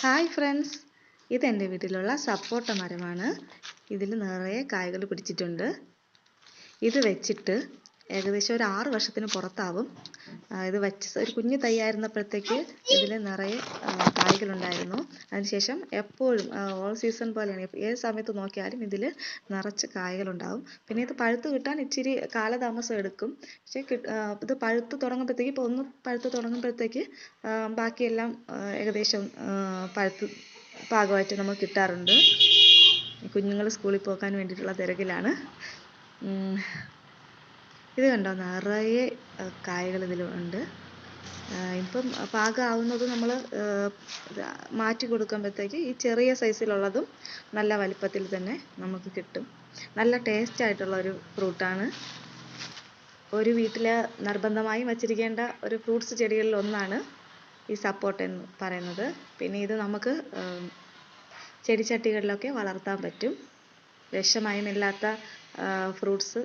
Hi friends, ഇതെൻ്റെ വീട്ടിലുള്ള സപ്പോട്ട മരമാണ്. ഇതിൽ നിറയെ കായ്കൾ പിടിച്ചിട്ടുണ്ട്. ഇത് വെച്ചിട്ട് ഏകദേശം ഒരു 6 വർഷത്തിന് പുറത്താവും. ഇത് വെച്ച് ഒരു കുഞ്ഞു തൈയായിരുന്നപ്പോഴത്തേക്ക് ഇതിൽ നിറയെ കായ്കളുണ്ടായിരുന്നു. അതിനുശേഷം എപ്പോഴും ഓൾ സീസൺ പോലെയാണ്, ഏത് സമയത്ത് നോക്കിയാലും ഇതിൽ നിറച്ച് കായ്കളുണ്ടാവും. പിന്നെ ഇത് പഴുത്ത് കിട്ടാൻ ഇച്ചിരി കാലതാമസം എടുക്കും. പക്ഷേ ഇത് പഴുത്ത് തുടങ്ങുമ്പോഴത്തേക്ക്, ഇപ്പോൾ ഒന്ന് പഴുത്ത് തുടങ്ങുമ്പോഴത്തേക്ക് ബാക്കിയെല്ലാം ഏകദേശം പഴുത്ത് പാകമായിട്ട് നമുക്ക് കിട്ടാറുണ്ട്. കുഞ്ഞുങ്ങൾ സ്കൂളിൽ പോകാൻ വേണ്ടിയിട്ടുള്ള തിരക്കിലാണ്. ഇത് കണ്ടോ, നിറയെ കായകൾ ഇതിലുണ്ട്. ഇപ്പം പാകമാവുന്നത് നമ്മൾ മാറ്റി കൊടുക്കുമ്പോഴത്തേക്ക് ഈ ചെറിയ സൈസിലുള്ളതും നല്ല വലിപ്പത്തിൽ തന്നെ നമുക്ക് കിട്ടും. നല്ല ടേസ്റ്റ് ആയിട്ടുള്ള ഒരു ഫ്രൂട്ടാണ്. ഒരു വീട്ടിൽ നിർബന്ധമായും വച്ചിരിക്കേണ്ട ഒരു ഫ്രൂട്ട്സ് ചെടികളിൽ ഒന്നാണ് ഈ സപ്പോട്ട എന്ന് പറയുന്നത്. പിന്നെ ഇത് നമുക്ക് ചെടിച്ചട്ടികളിലൊക്കെ വളർത്താൻ പറ്റും. വിഷമയമില്ലാത്ത ഫ്രൂട്ട്സ്